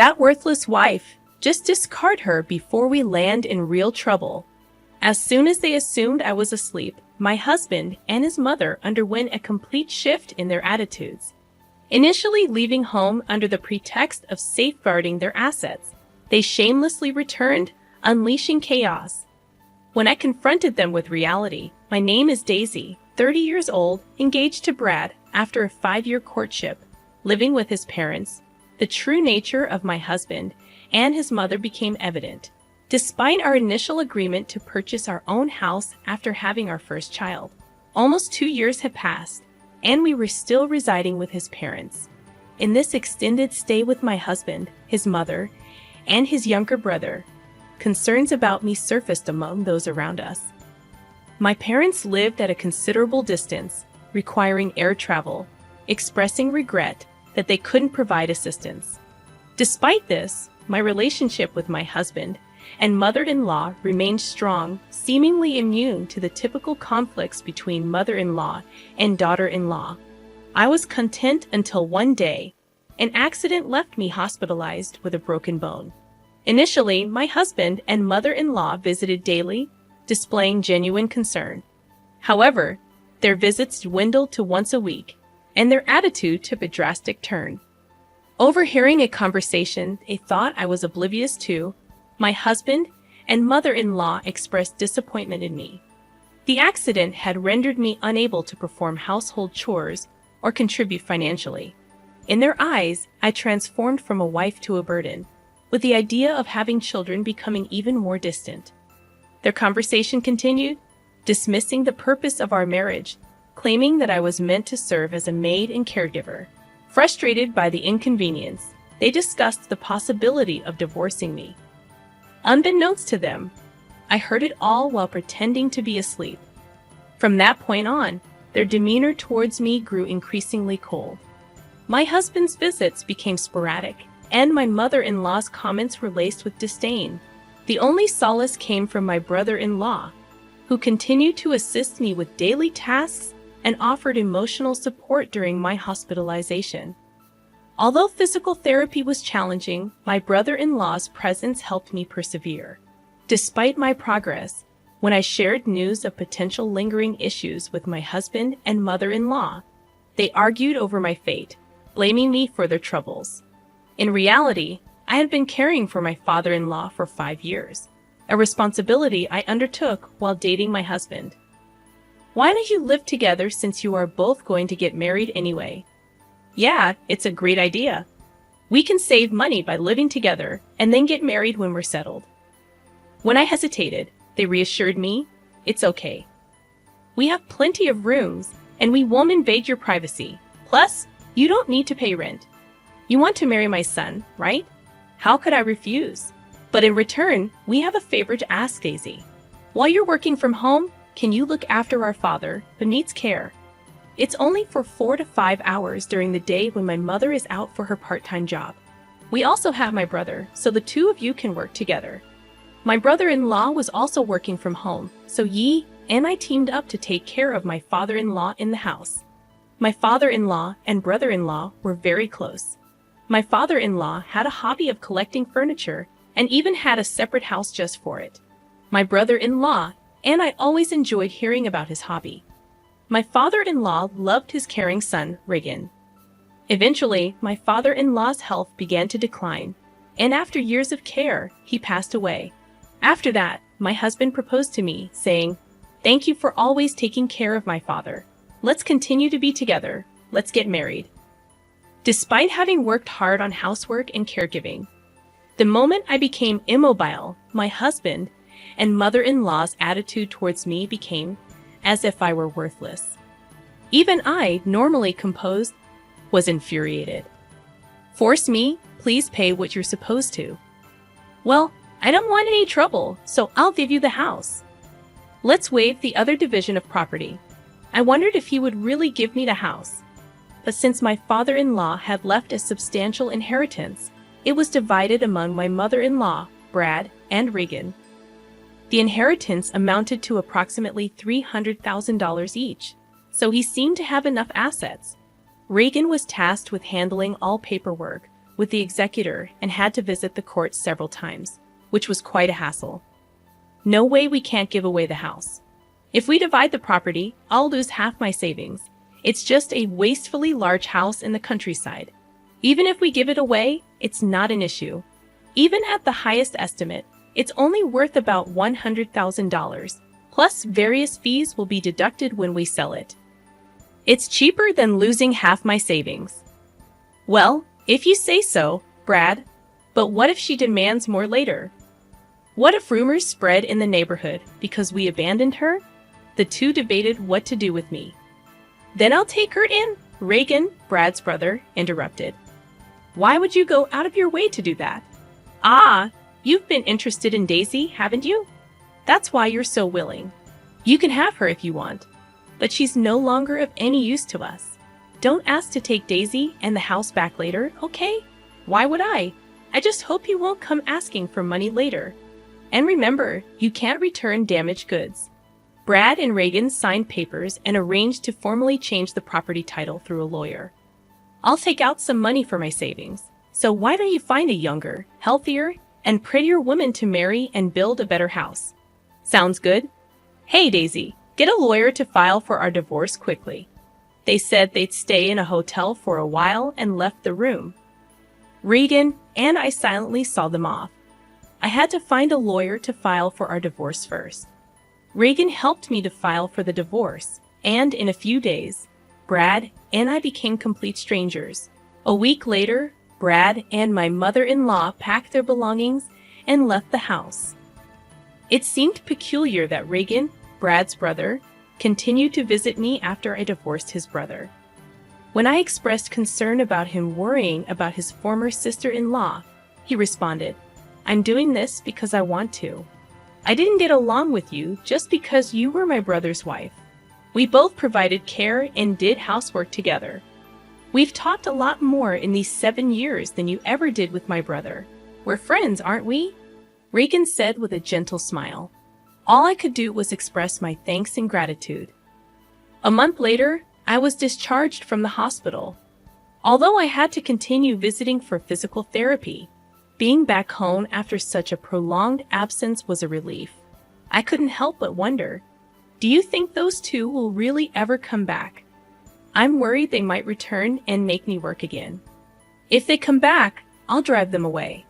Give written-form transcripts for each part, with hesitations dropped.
That worthless wife. Just discard her before we land in real trouble. As soon as they assumed I was asleep, my husband and his mother underwent a complete shift in their attitudes. Initially leaving home under the pretext of safeguarding their assets, they shamelessly returned, unleashing chaos. When I confronted them with reality, my name is Daisy, 30 years old, engaged to Brad after a 5-year courtship, living with his parents, the true nature of my husband and his mother became evident. Despite our initial agreement to purchase our own house after having our first child, almost 2 years had passed, and we were still residing with his parents. In this extended stay with my husband, his mother, and his younger brother, concerns about me surfaced among those around us. My parents lived at a considerable distance, requiring air travel, expressing regret that they couldn't provide assistance. Despite this, my relationship with my husband and mother-in-law remained strong, seemingly immune to the typical conflicts between mother-in-law and daughter-in-law. I was content until one day, an accident left me hospitalized with a broken bone. Initially, my husband and mother-in-law visited daily, displaying genuine concern. However, their visits dwindled to once a week, and their attitude took a drastic turn. Overhearing a conversation they thought I was oblivious to, my husband and mother-in-law expressed disappointment in me. The accident had rendered me unable to perform household chores or contribute financially. In their eyes, I transformed from a wife to a burden, with the idea of having children becoming even more distant. Their conversation continued, dismissing the purpose of our marriage, claiming that I was meant to serve as a maid and caregiver. Frustrated by the inconvenience, they discussed the possibility of divorcing me. Unbeknownst to them, I heard it all while pretending to be asleep. From that point on, their demeanor towards me grew increasingly cold. My husband's visits became sporadic, and my mother-in-law's comments were laced with disdain. The only solace came from my brother-in-law, who continued to assist me with daily tasks and offered emotional support during my hospitalization. Although physical therapy was challenging, my brother-in-law's presence helped me persevere. Despite my progress, when I shared news of potential lingering issues with my husband and mother-in-law, they argued over my fate, blaming me for their troubles. In reality, I had been caring for my father-in-law for 5 years, a responsibility I undertook while dating my husband. Why don't you live together since you are both going to get married anyway? Yeah, it's a great idea. We can save money by living together and then get married when we're settled. When I hesitated, they reassured me, it's okay. We have plenty of rooms and we won't invade your privacy. Plus, you don't need to pay rent. You want to marry my son, right? How could I refuse? But in return, we have a favor to ask, Daisy. While you're working from home, can you look after our father, who needs care? It's only for 4 to 5 hours during the day when my mother is out for her part-time job. We also have my brother, so the two of you can work together. My brother-in-law was also working from home, so Yi and I teamed up to take care of my father-in-law in the house. My father-in-law and brother-in-law were very close. My father-in-law had a hobby of collecting furniture and even had a separate house just for it. My brother-in-law and I always enjoyed hearing about his hobby. My father-in-law loved his caring son, Regan. Eventually, my father-in-law's health began to decline, and after years of care, he passed away. After that, my husband proposed to me, saying, "Thank you for always taking care of my father. Let's continue to be together. Let's get married." Despite having worked hard on housework and caregiving, the moment I became immobile, my husband and mother-in-law's attitude towards me became as if I were worthless. Even I, normally composed, was infuriated. "Force me, please pay what you're supposed to." "Well, I don't want any trouble, so I'll give you the house." Let's waive the other division of property. I wondered if he would really give me the house. But since my father-in-law had left a substantial inheritance, it was divided among my mother-in-law, Brad, and Regan. The inheritance amounted to approximately $300,000 each, so he seemed to have enough assets. Regan was tasked with handling all paperwork, with the executor and had to visit the court several times, which was quite a hassle. No way, we can't give away the house. If we divide the property, I'll lose half my savings. It's just a wastefully large house in the countryside. Even if we give it away, it's not an issue. Even at the highest estimate, it's only worth about $100,000, plus various fees will be deducted when we sell it. It's cheaper than losing half my savings. Well, if you say so, Brad. But what if she demands more later? What if rumors spread in the neighborhood because we abandoned her? The two debated what to do with me. Then I'll take her in, Reagan, Brad's brother, interrupted. Why would you go out of your way to do that? Ah, you've been interested in Daisy, haven't you? That's why you're so willing. You can have her if you want, but she's no longer of any use to us. Don't ask to take Daisy and the house back later, okay? Why would I? I just hope you won't come asking for money later. And remember, you can't return damaged goods. Brad and Reagan signed papers and arranged to formally change the property title through a lawyer. I'll take out some money for my savings. So why don't you find a younger, healthier, and prettier woman to marry and build a better house? Sounds good? Hey, Daisy, get a lawyer to file for our divorce quickly. They said they'd stay in a hotel for a while and left the room. Reagan and I silently saw them off. I had to find a lawyer to file for our divorce first. Reagan helped me to file for the divorce, and in a few days, Brad and I became complete strangers. A week later, Brad and my mother-in-law packed their belongings and left the house. It seemed peculiar that Reagan, Brad's brother, continued to visit me after I divorced his brother. When I expressed concern about him worrying about his former sister-in-law, he responded, "I'm doing this because I want to. I didn't get along with you just because you were my brother's wife. We both provided care and did housework together. We've talked a lot more in these 7 years than you ever did with my brother. We're friends, aren't we?" Reagan said with a gentle smile. All I could do was express my thanks and gratitude. A month later, I was discharged from the hospital. Although I had to continue visiting for physical therapy, being back home after such a prolonged absence was a relief. I couldn't help but wonder, do you think those two will really ever come back? I'm worried they might return and make me work again. If they come back, I'll drive them away.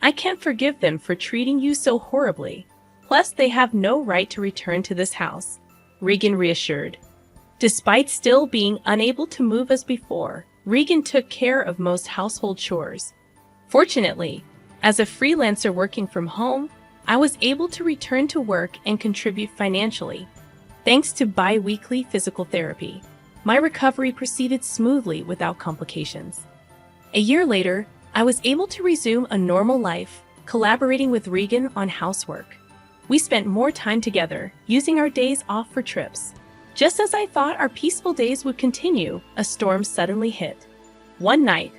I can't forgive them for treating you so horribly. Plus, they have no right to return to this house, Reagan reassured. Despite still being unable to move as before, Reagan took care of most household chores. Fortunately, as a freelancer working from home, I was able to return to work and contribute financially. Thanks to bi-weekly physical therapy, my recovery proceeded smoothly without complications. A year later, I was able to resume a normal life, collaborating with Reagan on housework. We spent more time together, using our days off for trips. Just as I thought our peaceful days would continue, a storm suddenly hit. One night,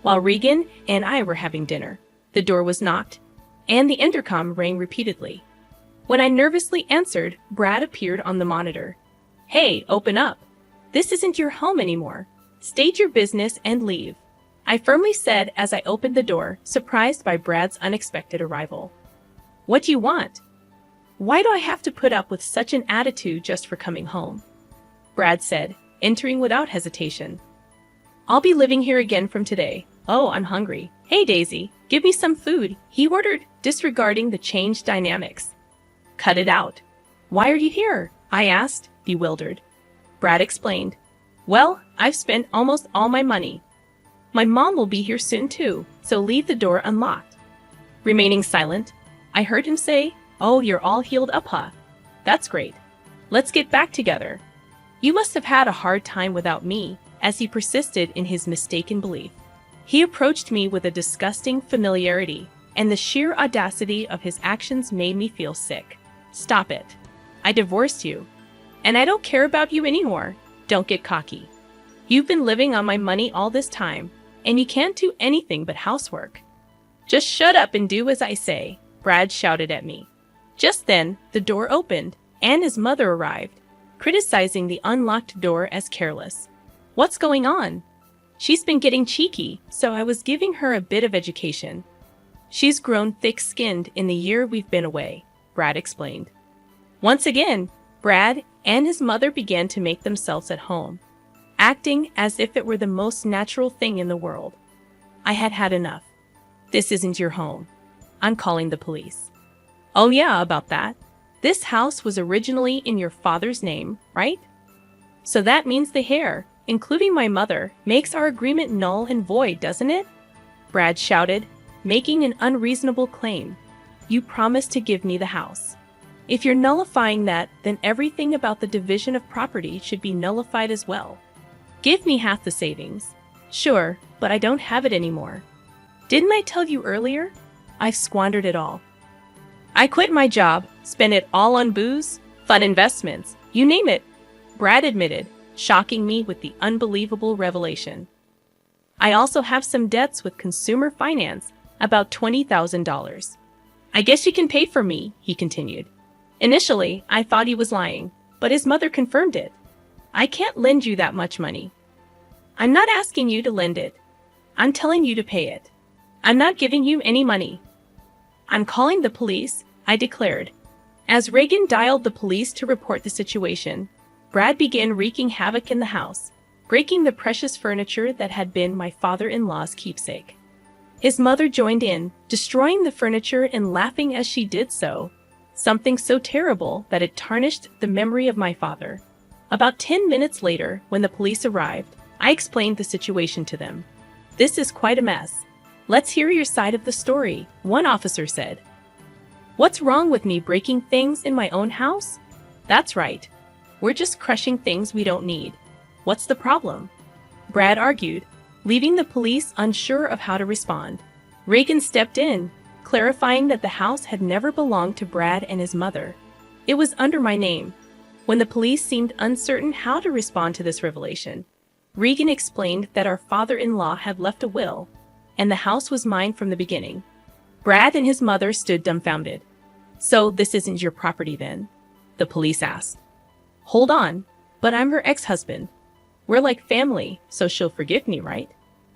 while Reagan and I were having dinner, the door was knocked, and the intercom rang repeatedly. When I nervously answered, Brad appeared on the monitor. "Hey, open up. This isn't your home anymore. State your business and leave," I firmly said as I opened the door, surprised by Brad's unexpected arrival. "What do you want? Why do I have to put up with such an attitude just for coming home?" Brad said, entering without hesitation. "I'll be living here again from today. Oh, I'm hungry. Hey, Daisy, give me some food," he ordered, disregarding the changed dynamics. "Cut it out. Why are you here?" I asked, bewildered. Brad explained. "Well, I've spent almost all my money. My mom will be here soon too, so leave the door unlocked." Remaining silent, I heard him say, "Oh, you're all healed up, huh? That's great. Let's get back together. You must have had a hard time without me," as he persisted in his mistaken belief. He approached me with a disgusting familiarity, and the sheer audacity of his actions made me feel sick. "Stop it. I divorced you, and I don't care about you anymore. Don't get cocky. You've been living on my money all this time, and you can't do anything but housework." "Just shut up and do as I say," Brad shouted at me. Just then, the door opened, and his mother arrived, criticizing the unlocked door as careless. "What's going on?" She's been getting cheeky, so I was giving her a bit of education. She's grown thick-skinned in the year we've been away, Brad explained. Once again, Brad and his mother began to make themselves at home, acting as if it were the most natural thing in the world. I had had enough. This isn't your home. I'm calling the police. Oh yeah, about that. This house was originally in your father's name, right? So that means the heir, including my mother, makes our agreement null and void, doesn't it? Brad shouted, making an unreasonable claim. You promised to give me the house. If you're nullifying that, then everything about the division of property should be nullified as well. Give me half the savings. Sure, but I don't have it anymore. Didn't I tell you earlier? I've squandered it all. I quit my job, spent it all on booze, fun investments, you name it, Brad admitted, shocking me with the unbelievable revelation. I also have some debts with consumer finance, about $20,000. I guess you can pay for me, he continued. Initially, I thought he was lying, but his mother confirmed it. I can't lend you that much money. I'm not asking you to lend it. I'm telling you to pay it. I'm not giving you any money. I'm calling the police, I declared. As Reagan dialed the police to report the situation, Brad began wreaking havoc in the house, breaking the precious furniture that had been my father-in-law's keepsake. His mother joined in, destroying the furniture and laughing as she did so, something so terrible that it tarnished the memory of my father. About 10 minutes later, when the police arrived, I explained the situation to them. This is quite a mess. Let's hear your side of the story, one officer said. What's wrong with me breaking things in my own house? That's right. We're just crushing things we don't need. What's the problem? Brad argued, leaving the police unsure of how to respond. Reagan stepped in, clarifying that the house had never belonged to Brad and his mother. It was under my name. When the police seemed uncertain how to respond to this revelation, Reagan explained that our father-in-law had left a will, and the house was mine from the beginning. Brad and his mother stood dumbfounded. So this isn't your property then? The police asked. Hold on, but I'm her ex-husband. We're like family, so she'll forgive me, right?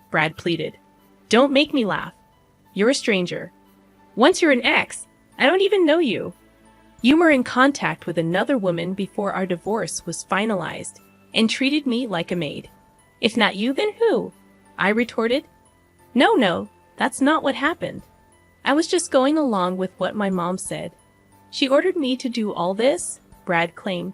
Brad pleaded. Don't make me laugh. You're a stranger. Once you're an ex, I don't even know you. You were in contact with another woman before our divorce was finalized and treated me like a maid. If not you, then who? I retorted. No, that's not what happened. I was just going along with what my mom said. She ordered me to do all this, Brad claimed.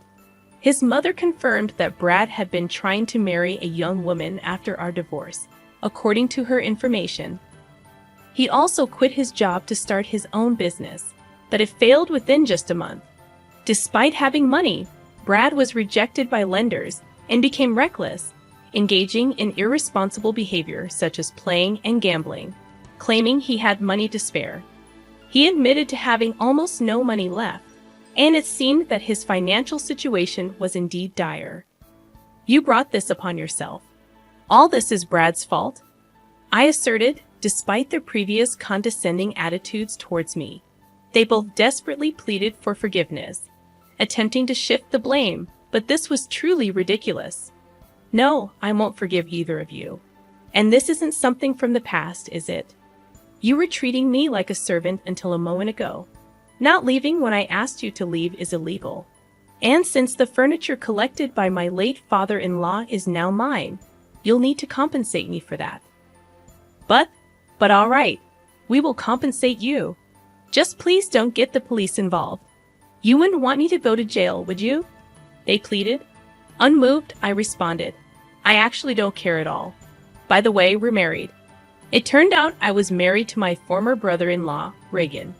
His mother confirmed that Brad had been trying to marry a young woman after our divorce, according to her information. He also quit his job to start his own business, but it failed within just a month. Despite having money, Brad was rejected by lenders and became reckless, engaging in irresponsible behavior such as playing and gambling, claiming he had money to spare. He admitted to having almost no money left, and it seemed that his financial situation was indeed dire. You brought this upon yourself. All this is Brad's fault, I asserted, despite their previous condescending attitudes towards me. They both desperately pleaded for forgiveness, attempting to shift the blame, but this was truly ridiculous. No, I won't forgive either of you. And this isn't something from the past, is it? You were treating me like a servant until a moment ago. Not leaving when I asked you to leave is illegal. And since the furniture collected by my late father-in-law is now mine, you'll need to compensate me for that. But all right, we will compensate you. Just please don't get the police involved. You wouldn't want me to go to jail, would you? They pleaded. Unmoved, I responded. I actually don't care at all. By the way, we're married. It turned out I was married to my former brother-in-law, Reagan.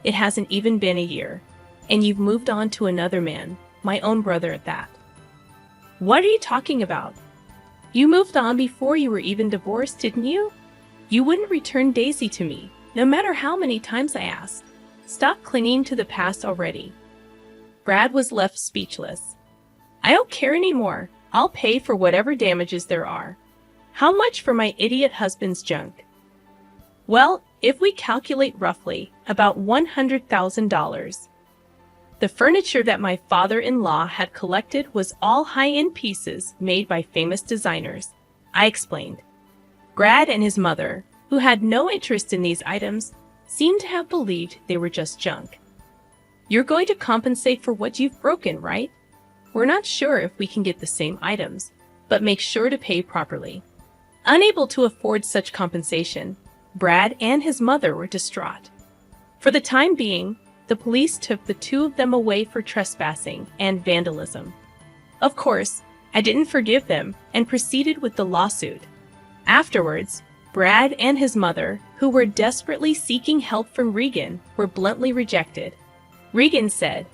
It hasn't even been a year, and you've moved on to another man, my own brother at that. What are you talking about? You moved on before you were even divorced, didn't you? You wouldn't return Daisy to me, no matter how many times I asked. Stop clinging to the past already. Brad was left speechless. I don't care anymore. I'll pay for whatever damages there are. How much for my idiot husband's junk? Well, if we calculate roughly, about $100,000. The furniture that my father-in-law had collected was all high-end pieces made by famous designers. I explained. Brad and his mother, who had no interest in these items, seemed to have believed they were just junk. You're going to compensate for what you've broken, right? We're not sure if we can get the same items, but make sure to pay properly. Unable to afford such compensation, Brad and his mother were distraught. For the time being, the police took the two of them away for trespassing and vandalism. Of course, I didn't forgive them and proceeded with the lawsuit. Afterwards, Brad and his mother, who were desperately seeking help from Regan, were bluntly rejected. Regan said,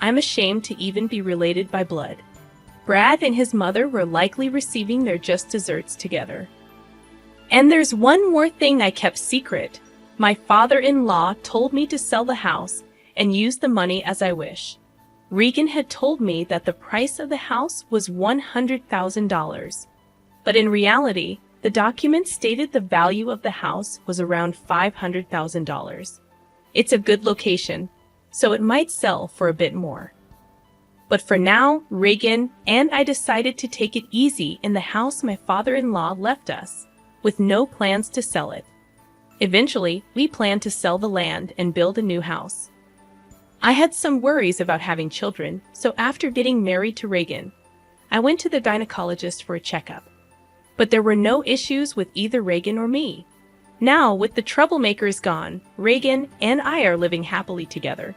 "I'm ashamed to even be related by blood." Brad and his mother were likely receiving their just desserts together. And there's one more thing I kept secret. My father-in-law told me to sell the house and use the money as I wish. Regan had told me that the price of the house was $100,000. But in reality, the document stated the value of the house was around $500,000. It's a good location, so it might sell for a bit more. But for now, Regan and I decided to take it easy in the house my father-in-law left us, with no plans to sell it. Eventually, we planned to sell the land and build a new house. I had some worries about having children, so after getting married to Regan, I went to the gynecologist for a checkup. But there were no issues with either Regan or me. Now, with the troublemakers gone, Regan and I are living happily together.